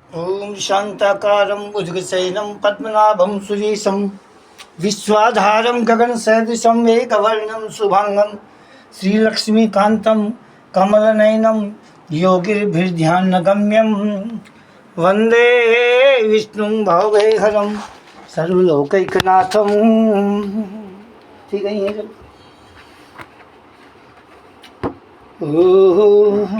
ओम शांताकारं भुजगशयनं पद्मनाभं सुरेशं विश्वाधारं गगनसदृशं मेघवर्णं शुभांगं श्रीलक्ष्मीकान्तं कमलनयनं योगिर्भिर्ध्यानगम्यं वन्दे विष्णुं भवभयहरं सर्वलोकैकनाथं। ठीक है ये सब। ओम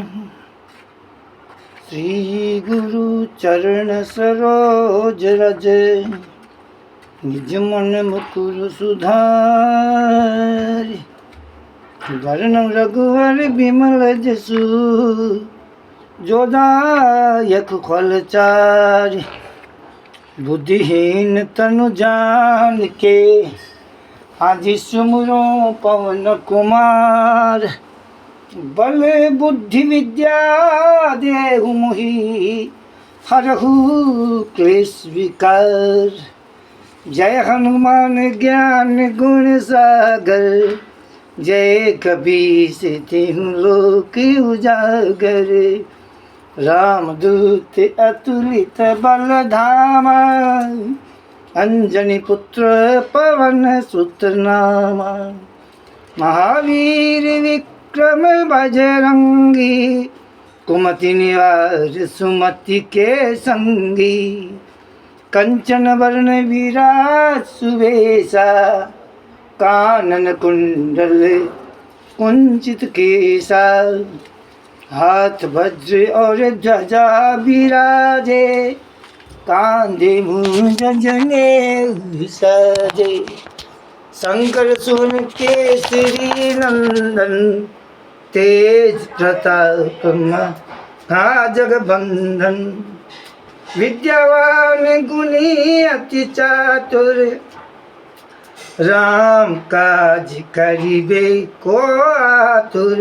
श्री गुरु चरण सरोज रज निज मन मुकुर सुधारि वरण रघुवर बिमल जसु जो दायक फल चारि बुद्धिहीन तनु जान के आदि सुमरो पवन कुमार बल बुद्धि विद्या देहु मोहि हरहु क्लेश विकार। जय हनुमान ज्ञान गुण सागर जय कबीर सिद्धिहु लोक उजागर। रामदूत अतुलित बल धामा अंजनी पुत्र पवन सुत नामा। महावीर विक्रम बजरंगी कुमति निवार सुमति के संगी। कंचन वर्ण विराज सुवेशा कानन कुंडल कुंचित केसा। हाथ वज्र और ध्वजा विराजे कांधे मूंज जनेऊ साजे। शंकर सुन केसरी नंदन तेज प्रताप जगबंधन। विद्यावान गुणी अति चातुर राम काज करिबे को आतुर।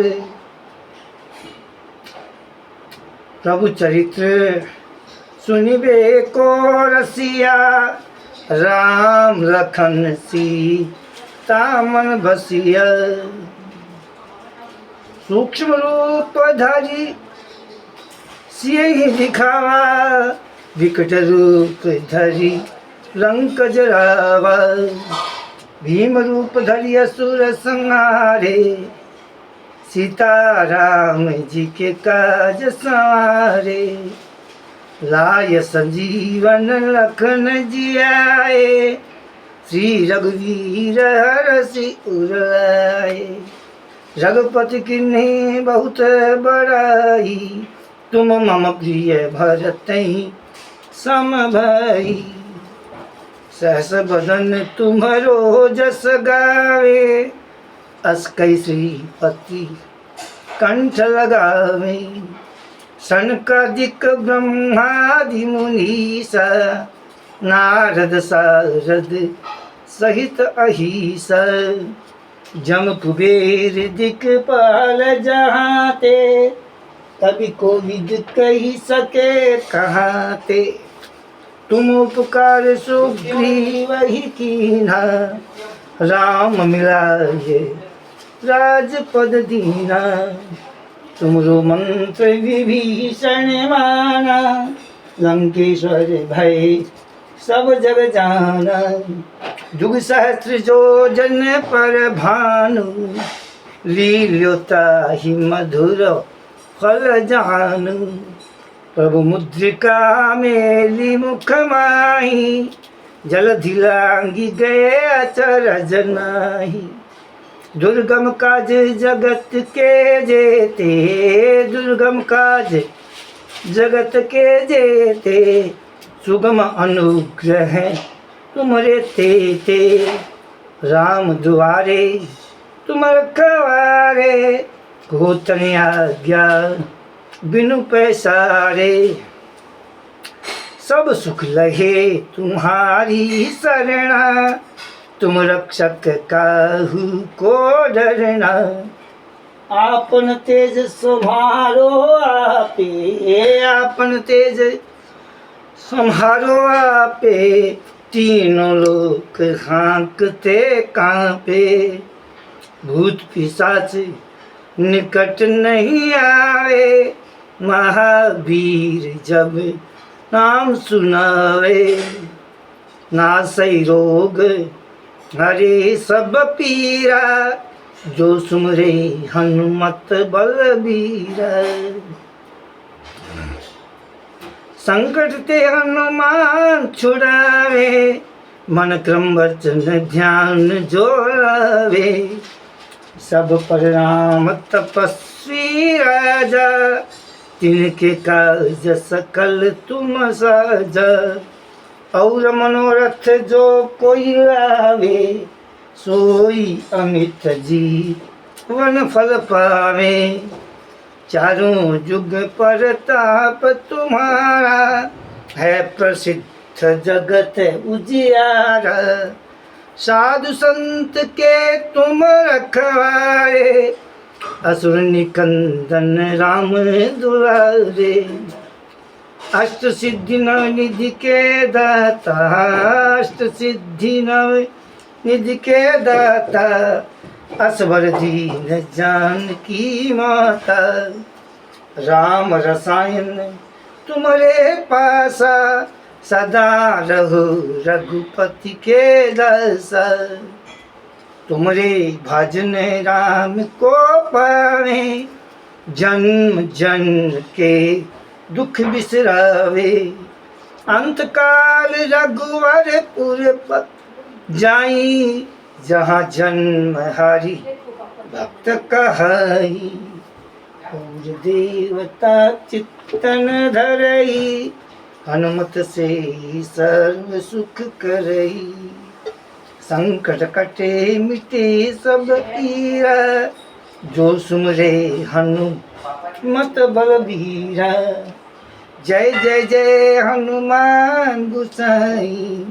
प्रभु चरित्र सुनिबे को रसिया राम लखन सीता मन बसिया। सूक्ष्म रूप धरि सियहि दिखावा विकट रूप धरि लंक जरावा। भीम रूप धरि असुर संहारे सीता राम जी के काज संवारे। लाय संजीवन लखन जियाए श्री रघुवीर हरषि उर लाए। रघुपति किन्हीं बहुत बड़ाई तुम मम प्रिय भरतहि सम भाई। सहस बदन तुम्हरो जस गावे अस कई श्रीपति कंठ लगावे। सनकादिक ब्रह्मादि मुनीसा नारद सारद सहित अहिसा। जम कुबेर दिक्पाल जहाँ ते कभी कोविद कही सके कहाँ ते। तुम उपकार सुग्रीव ही कीन्हा राम मिलाए राजपद दीना। तुमरो मंत्र विभीषण माना लंकेश्वर भय सब जग जाना। जुग सहस्त्र जो जन पर भानु लील्योता ही मधुर फल जानु। प्रभु मुद्रिका मेली मुख माही जलधि लांगी गए अचरज नाही। दुर्गम काज जगत के जेते दुर्गम काज जगत के जेते। सुगम अनुग्रह तुमरे तेते राम दुआरे तुम रखवारे। को तनि आज्ञा बिनु पैसारे सब सुख लहे तुम्हारी शरणा। तुम रक्षक काहू को डरना। आपन तेज संभारो आपे आपन तेज संभारो आपे। तीनों लोक हाँकते कांपे भूत पिशाच निकट नहीं आवे। महावीर जब नाम सुनावे, नासै रोग हरे सब पीरा, जो सुमरे हनुमत बलबीरा। संकट ते हनुमान छुड़ावे, मन क्रम वचन ध्यान जो लावे। सब पर राम तपस्वी राजा, तिनके काज सकल तुम साजा। और मनोरथ जो कोई लावे, सोई अमित जीवन फल पावे। चारों जुग परताप तुम्हारा, है प्रसिद्ध जगत उजियारा। साधु संत के तुम रखवारे, असुर निकंदन राम दुलारे। अष्ट सिद्धि नव निधि के दाता, अष्ट सिद्धि नव निधि के दाता। असवर दीन जानकी माता, राम रसायन तुम्हारे पासा। सदा रहो रघुपति के दासा, तुमरे भजन राम को पावे। जन्म जन्म के दुख बिसरावे, अंत काल रघुवरपुर पत जाई। जहाँ जन्म हरि भक्त कहाई, और देवता चित्तन धरई। हनुमत से सर्व सुख करई, संकट कटे मिटे सब पीरा। जो सुमरे हनुमत बलबीरा, जय जय जय हनुमान गोसाई।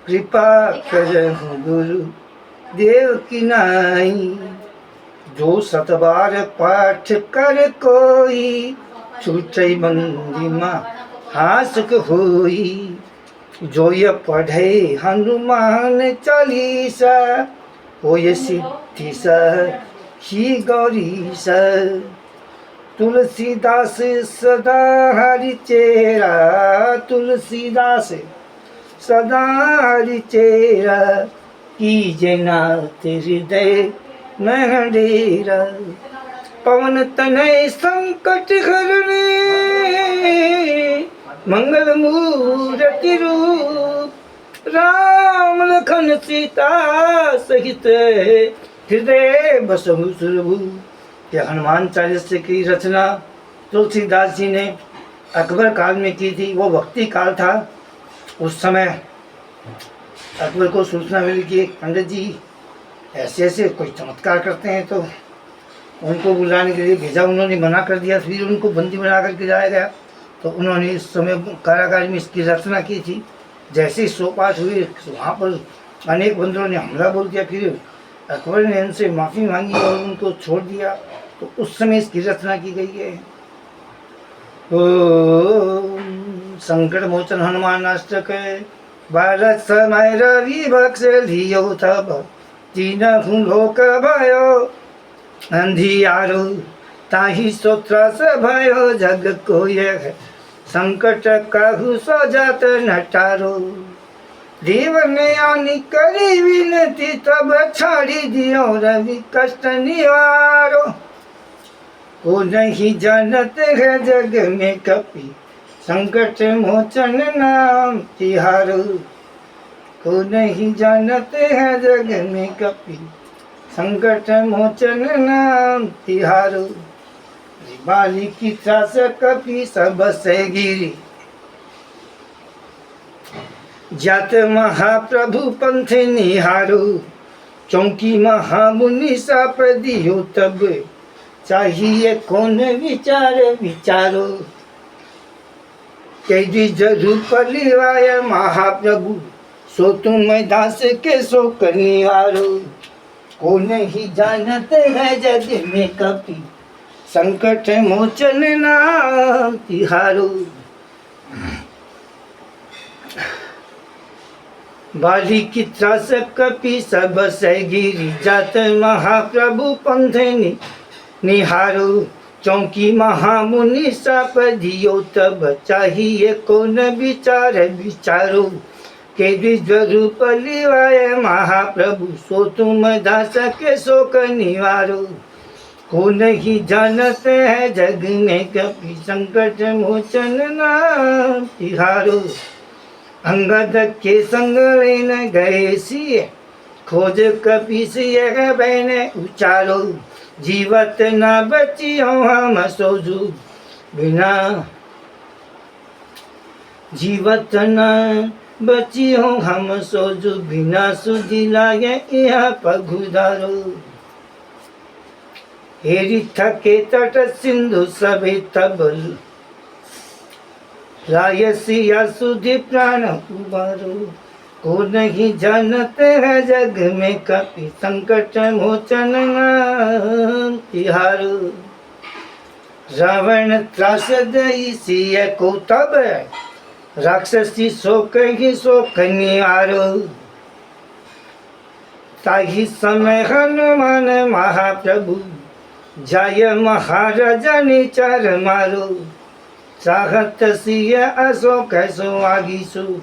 कृपा करहु गुरु देव की नाई। जो सतबार पाठ कर कोई, छूटै बंदी हासुक होई। जो ये पढ़े हनुमान चालीसा, होय सिद्धि ही गौरीसा। तुलसीदास सदा हरि चेरा, तुलसीदास सदा हरि चेरा। कीजे नाथ हृदय में डेरा, पवन तनय संकट हरणे। मंगल मूर्ति रूप, राम लखन सीता सहित। हृदय बसहु सुरभूप। यह हनुमान चालीसा की रचना तुलसीदास जी ने अकबर काल में की थी। वो भक्ति काल था। उस समय अकबर को सूचना मिली कि एक पंडित जी ऐसे ऐसे कोई चमत्कार करते हैं, तो उनको बुलाने के लिए भेजा। उन्होंने मना कर दिया, फिर उनको बंदी बना करके लाया गया। तो उन्होंने इस समय कारागार में इसकी रचना की थी। जैसे ही सोपात हुई, वहाँ पर अनेक बंदरों ने हमला बोल दिया। फिर अकबर ने उनसे माफ़ी मांगी और उनको छोड़ दिया। तो उस समय इसकी रचना की गई है। ओ संकट मोचन हनुमान अष्टक, भारत समय रवि बक्स लियो तब। तीनहु लोक भयो अंधियारो, ताहि स्तोत्रस भयो जग को यह। संकट कहु सजत नटारो, देव ने आनी करी विनती, तब छाड़ी दियो रवि कष्ट निवारो। को नहीं जानत है जग में कपि, संकट मोचन नाम तिहारो। को नहीं जानत है जग में कपि, संकट मोचन नाम तिहारो। बाली की त्रास कपि सब से गिरी, जात महाप्रभु पंथ निहारो। चौकी महामुनि साप दियो तब, चाहिए कौन विचार विचारो। कैदी जरु परिवाय महाप्रभु, सो तुम दास के सो कनिवारो। को नहीं जानते है जग में कपि, संकट मोचन नाम तिहारो। बाली की त्रास कपि सब से गिरी, जात महाप्रभु पंथ निहारो। चौकी महामुनि साप दियो तब चाहिए कौन विचार विचारो के द्विजरूप लिवाए महाप्रभु सो तुम दास के शोक निवारो। को नहीं जानते हैं जग में कपि संकट मोचन नाम तिहारो। अंगद के संग लेन गए सिए खोज कपि सिए बहने उचारो। जीवत न बची हो हम सोजू बिना जीवत न बची हो हम सोजू बिना सुधि लागे यहाँ पगुधारो। हेरी थके तट सिंधु सभी तब रायसिया सुधि प्राण उबारो। को नहीं जानते हैं जग में कपि संकट मोचन नाम तिहारो। रावण त्रास दई सिय को तब राक्षसी शोक ही शोक निवारो। ताहि समय हनुमान महाप्रभु जय महाराजा निचार मारो। चाहत सिय अशोक सो आगीसु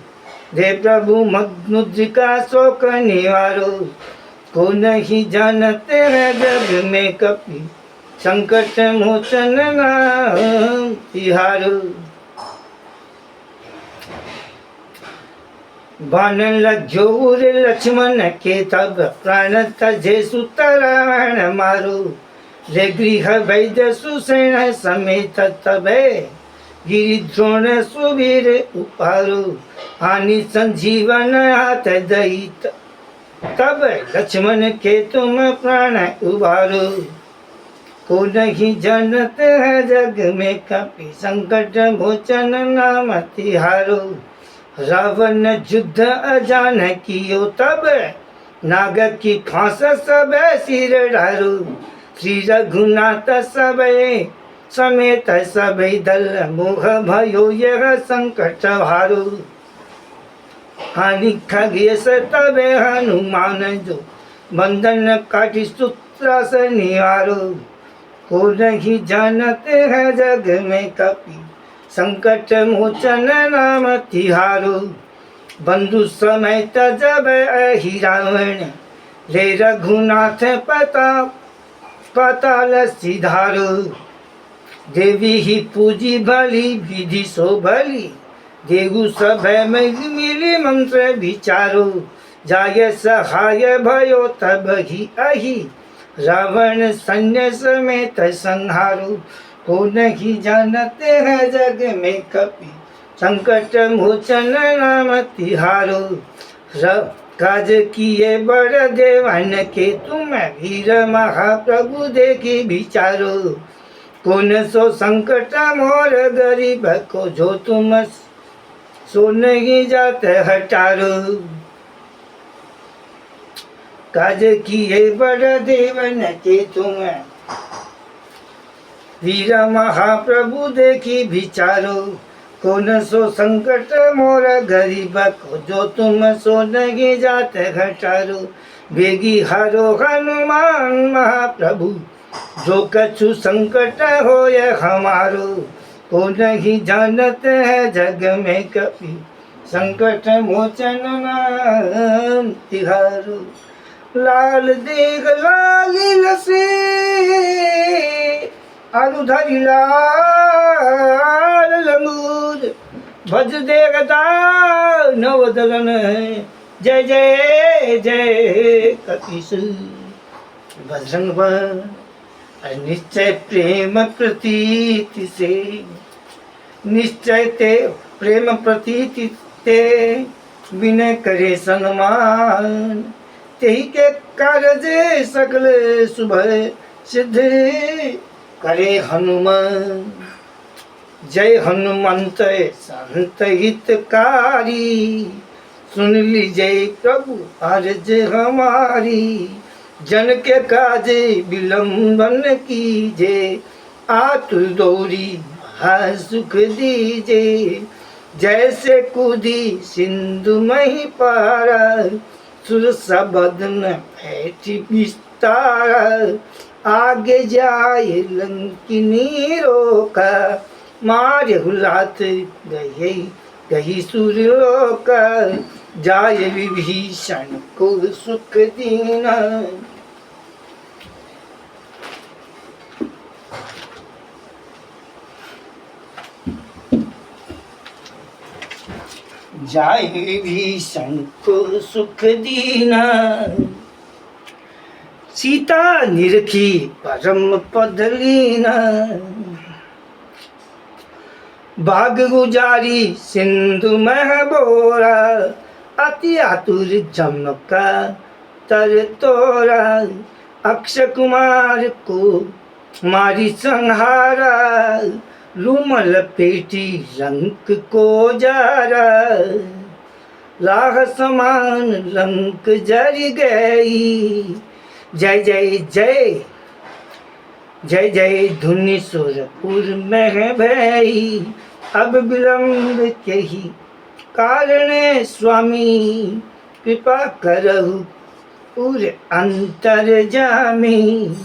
दे प्रभु मुद्रिका शोक निवारो। को नहीं जानते हैं जग में कपि संकट मोचन नाम तिहारो। बाण लग्यो उर लक्ष्मण के तब प्राण तजे सुत रावण मारो। रे गृह वैद्य सुसेन समेत तबे गिरिद्रोण सुवीर उपारो। हानि संजीवन हाथ दईत तब लक्ष्मण के तुम प्राण उबारो। को नहीं जानते हैं जग में कपि संकट मोचन नाम तिहारो। रावण युद्ध अजान कियो तब नाग की फांस सब सिर डारो। श्री रघुनाथ सब समेत सब दल मोह भयो यह संकट हारो। हानि खगेश तबे हनुमान जो बंधन काटी सूत्र से निवारो। को नहीं जानते हैं जग में कपि संकट मोचन नाम तिहारो। बंधु समेत जब अहि रावण ले रघुनाथ पाताल सिधारो। देवी ही पूजी भली विधि सो भली देहु सब मिली मंत्र विचारो। जाय सहाय भयो तब ही अहि रावण सैन्य समेत संहारो। को नहीं जानते हैं जग में कपि संकट मोचन नाम तिहारो। काज किए बड़ देवन के तुम वीर महाप्रभु देखी विचारो। कौन सो संकट मोर गरीब को जो तुम सो नहीं जाते हटारो। काज किए बड़ देवन के तुम वीर महाप्रभु देखी विचारो। कौन सो संकट मोर गरीब को जो तुम सो नहीं जाते घटारो। बेगी हारो हनुमान महाप्रभु जो कछु संकट हो ये हमारो। को नहीं जानते हैं जग में कपि संकट मोचन नाम तिहारो। लाल देख लालिल से आलू धरी लाल लंगूर भज देखता नवदलन जय जय जय कपीस। बजरंग बन निश्चय प्रेम प्रतीति से निश्चय ते प्रेम प्रतीति ते विनय करे सन्मान। तेहि के कारज सकल शुभ सिद्ध करे हनुमान। जय हनुमंत संत हितकारी सुन लीजिए प्रभु अर्ज हमारी। जन के काजे विलंबन कीजे आतुर दौरी सुख दीजे। जैसे कूदी सिंधु मही पारा सुर सबद में बैठी विस्तारा। आगे जाए लंकिनी रोका, मारे हुलात गए गही सूर्यलोक, जाय विभीषण को सुख दीना। जाय विभीषण को सुख दीना, सीता निरखी परम पद लीना। बाग गुजारी सिंधु मह बोरा, अति आतुर जमका तर तोरा। अक्षय कुमार को मारी संहारा, रूमल पेटी लंक को जारा। लाह समान लंक जर गई, जय जय जय जय जय धुनि सुरपुर में भई। अब विलंब के ही कारण स्वामी, कृपा करहु पुर अंतर जामी।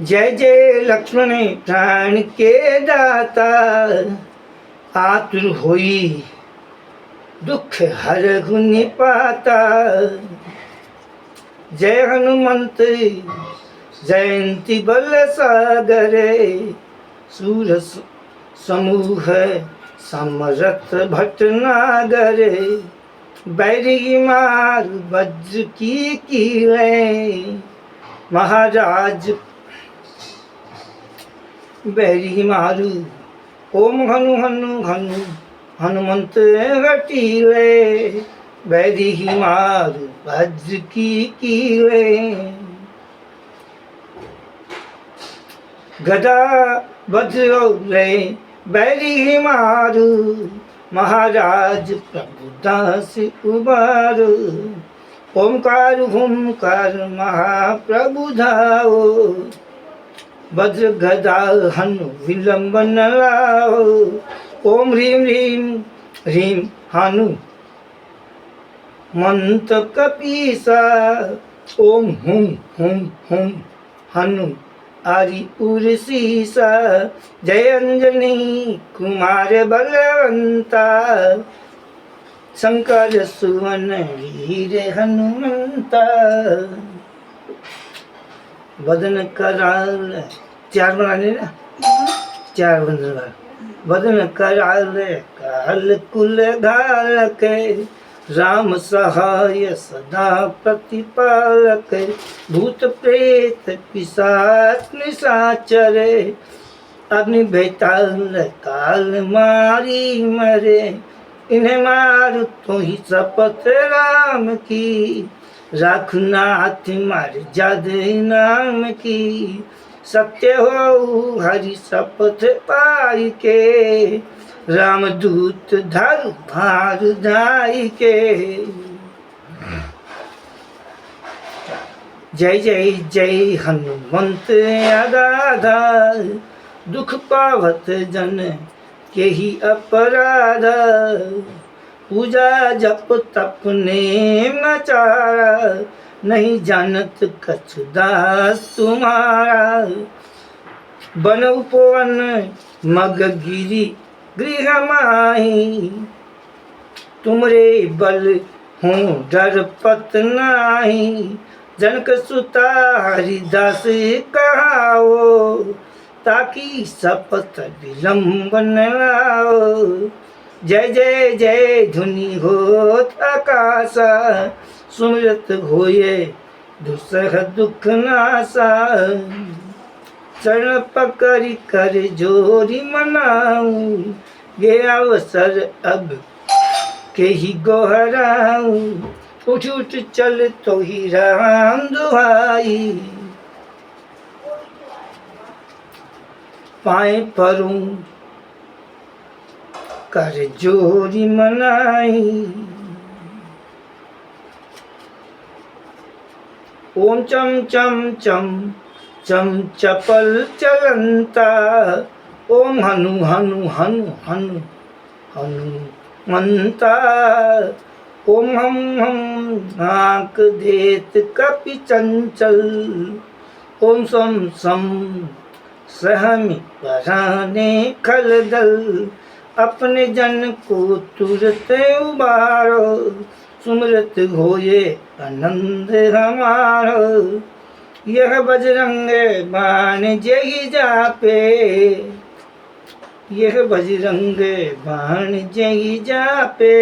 जय जय लक्ष्मण प्राण के दाता, आतुर होई दुख हरहु निपाता। जय हनुमंत जयंती बल सागरे, सूर समूह समरथ भटनागरे। बैरी मार वज्र की कीलें, महाराज बैरी मारू। ओम हनु हनु हनु हनुमंत घटीले, बैरी मारू वज्र की कीलें। गदा वज्रे बैरी मारू, महाराज प्रभु दास उबारू। ओमकार हुंकार महाप्रभु धाओ, वज्र गदा हनु विलंब न लाओ। ओम ह्रीं ह्रीं ह्रीं हनु मंत कपीसा, ओम हुं हुं हुं हनु आदि उर्सीसा। जय अंजनी कुमार बलवंता, शंकर सुवन वीर हनुमंता। वदन कराल, चार बनाने ना, चार बंदर। वदन कराल काल कुल घाल के, राम सहाय सदा प्रतिपालक। भूत प्रेत पिशाच निशाचर, अग्नि बेताल काल मारी मरे। इन्हें मारू तो ही शपथ राम की, राखनाथ मार जद नाम की। सत्य हो हरि शपथ पाई के, रामदूत धरु भार धाई के। जय जय जय हनुमंत अगाधा, दुख पावत जन के ही अपराध। पूजा जप तप नेम आचारा, नहीं जानत कछु दास तुम्हारा। बन उपवन मग गिरी गृह माही, तुमरे बल हो डरपत नाही। जनक सुता हरिदास कहाओ, ताकि शपथ विलंब न लाओ। जय जय जय धुनि होत आकाशा, सुमिरत होए दुसह दुख नासा। चरण पकड़ कर जोरी मनाऊं, ये अवसर अब के ही गोहराऊं। उठ उठ चल तो ही राम दुहाई, पाए परूं कर जोरी मनाई। ओम चम चम चम चम चपल चलंता, ओम हनु हनु हनु हनु हनुमंता। ओम हम झांक देत कपि चंचल, ओम सम सम सहमि पराने खलदल, अपने जन को तुरत उबारो, सुमरत होए आनंद हमारो। यह बजरंग बाण जय जापे, यह बजरंग बाण जय जापे।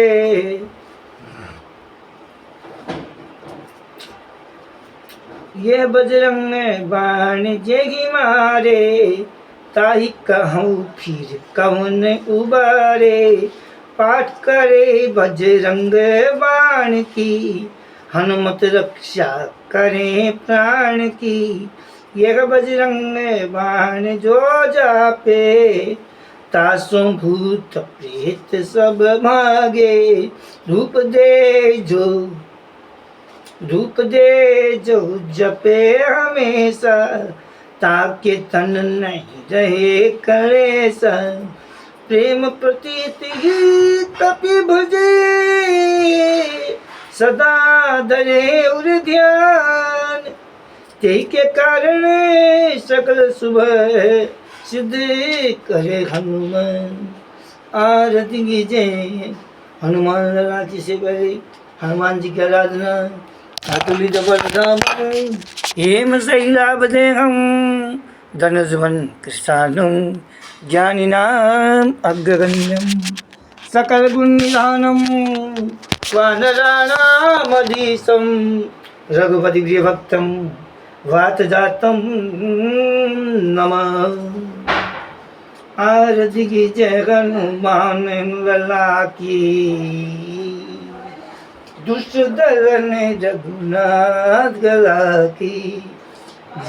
यह बजरंग बाण जय मारे, ताहि कहूँ फिर कौन उबारे। पाठ करे बजरंग बाण की, हनुमत रक्षा करें प्राण की। यह बजरंग बाण जो जापे, तासों भूत प्रेत सब भागे। रूप दे जो जपे हमेशा, ताके तन नहीं रहे कलेसा। प्रेम प्रतीत ही कपि भजे, सदा धरे उर ध्यान। तेहि के कारण सकल शुभ सिद्ध करे हनुमान। आरती कीजिए हनुमान लला की से पहले हनुमान जी की आराधना। अतुलि जबरदम हेम शैलावदेहम, धनुजवन कृष्णानुम, ज्ञानिनाम अग्रगण्यम, सकल गुण निधानम, वानराणामधीशम, रघुपति प्रिय भक्तम वात जातम नमः। आरती की जय हनुमान लला की, दुष्ट दलन रघुनाथ गला की।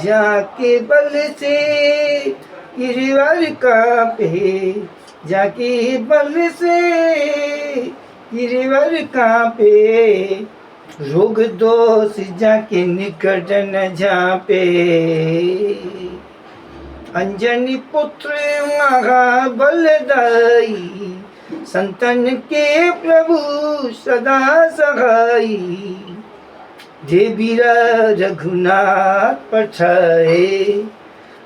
जाके बल से गिरिवर कांपे, जाके बल से गिरिवर कांपे। रोग दोष जाके निकट न झापे, अंजनी पुत्र महाबलदाई। संतन के प्रभु सदा सहाई, जे बीरा रघुनाथ पठाए।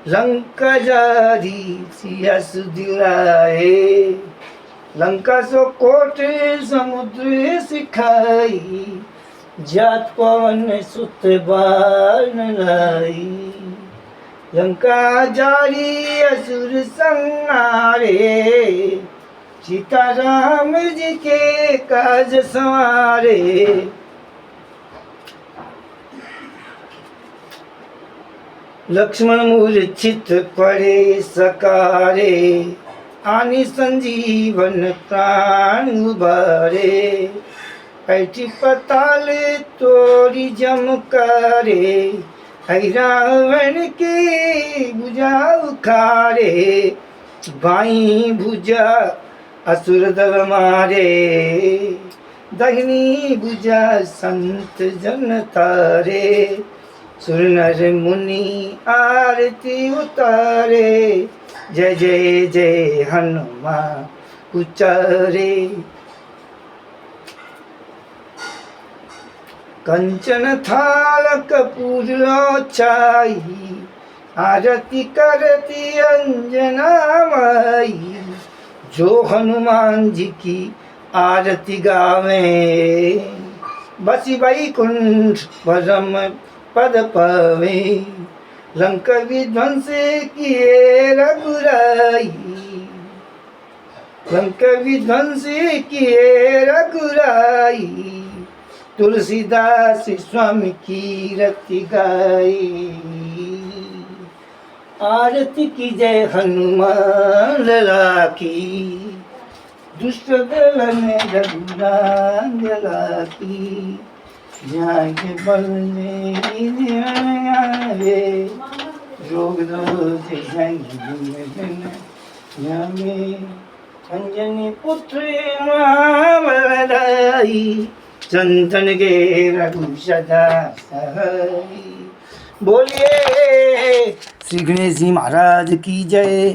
लंका जारी सिया सुदिलाए, लंका सो कोट समुद्र सिखाई। जात पवन सुत बार न लाई, लंका जारी असुर संहारे। सीताराम जी के काज संवारे, लक्ष्मण मूर्छित पड़े सकारे। आनि संजीवन प्राण उबारे, ऐठी पताल तोरी जमकारे। रावण के भुजा उखारे, बाई भुजा असुर दल मारे। दाहिनी भुजा संत जन तारे, सुर नर मुनि आरती उतारे। जय जय जय हनुमान उचारे। कंचन थाल कपूर छाई, आरती करती अंजना माई। जो हनुमान जी की आरती गावे, बसी वैकुंठ परम पद पावे। लंका विध्वंस किए रघुराई, लंका विध्वंस किए रघुराई। तुलसीदास स्वामी की रति गाई, आरती की जय हनुमान लला की। दुष्ट दलन रघुनाथ लला की, जाके बल में रोग दोष अंजनी पुत्र महाबलदाई। चंदन के रघु सदा सहाई। बोलिए श्री गणेश जी महाराज की जय।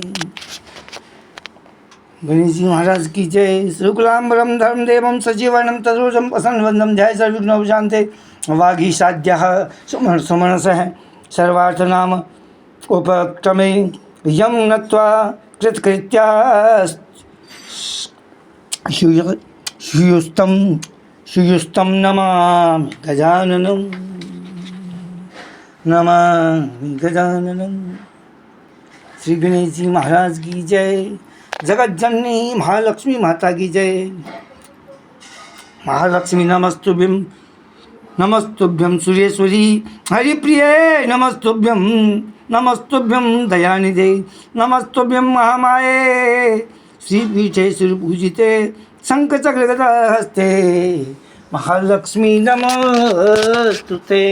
गणेश जी महाराज की जय। शुक्लांबरम धर्म देवम सजीवनम तदोजम प्रसन्न वंदम जय सर्विघ्न शांते वागीसाद्य सुमन सुमनसः सर्वार्थ नाम उपक्रमे यम नत्वा कृतकृत्या श्यूस्तं नमामि गजाननं नमामि गजाननं। श्री गणेश जी महाराज की जय। जगत जननी महालक्ष्मी माता की जय। महालक्ष्मी नमस्तुभ्यं नमस्तुभ्यं सुरेश्वरी हरिप्रिये नमस्तुभ्यं नमस्तुभ्यं दयानिधे नमस्तुभ्यं महामाये श्रीपीठे सुरपूजिते शंखचक्रगदा हस्ते महालक्ष्मी नमस्तुते।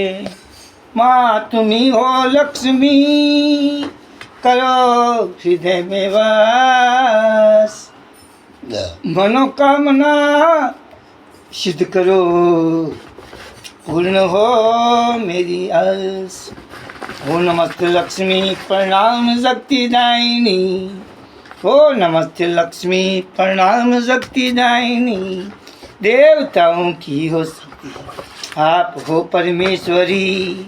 माँ तुम्ही हो लक्ष्मी करो हृदय में वास मनोकामना सिद्ध करो पूर्ण हो मेरी आस। ओ नमस्ते लक्ष्मी प्रणाम शक्ति दायिनी। ओ नमस्ते लक्ष्मी प्रणाम शक्ति दायिनी। देवताओं की हो शक्ति आप हो परमेश्वरी।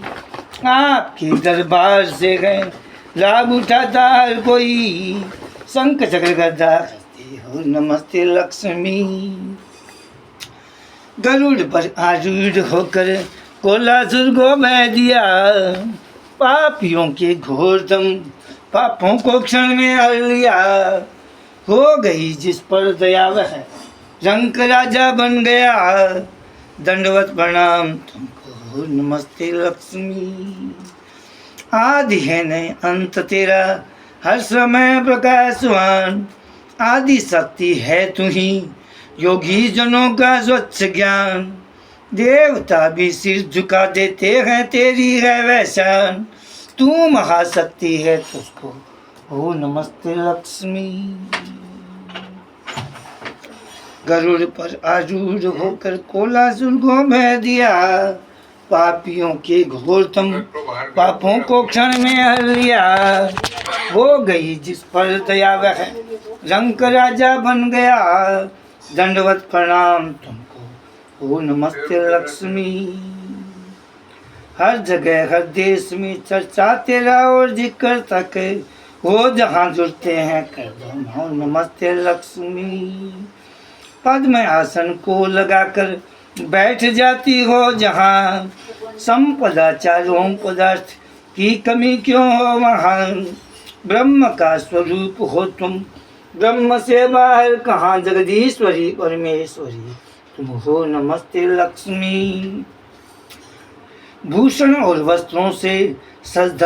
आपके दरबार से गए लाभ उठाता हर कोई शंख चक्र गदा करते हो नमस्ते लक्ष्मी। गरुड़ पर आरूढ़ होकर कोलासुर को बह दिया। पापियों के घोर दम पापों को क्षण में हर लिया। हो गई जिस पर दया वह रंक राजा बन गया। दंडवत प्रणाम तुमको नमस्ते लक्ष्मी। आदि है न अंत तेरा हर समय प्रकाशवान। आदि शक्ति है तू ही योगी जनों का स्वच्छ ज्ञान। देवता भी सिर झुका देते हैं तेरी है वैशान। तू महाशक्ति है तुझको ओ नमस्ते लक्ष्मी। गरुड़ पर आरूढ़ होकर कोलासुर को बह दिया। पापियों के घोरतम पापों को क्षण में हर लिया। हो गई जिस पर दया वह रंक राजा बन गया। दंडवत प्रणाम तुमको ओ नमस्ते लक्ष्मी। हर जगह हर देश में चर्चा तेरा और जिक्र तक हो जहाँ जुड़ते हैं कर दो नमस्ते लक्ष्मी। पद में आसन को लगाकर बैठ जाती हो जहाँ संपदा चारों पदार्थ की कमी क्यों हो वहाँ। ब्रह्म का स्वरूप हो तुम ब्रह्म से बाहर कहाँ जगदीश्वरी परमेश्वरी तुम हो नमस्ते लक्ष्मी। भूषण और वस्त्रों से सज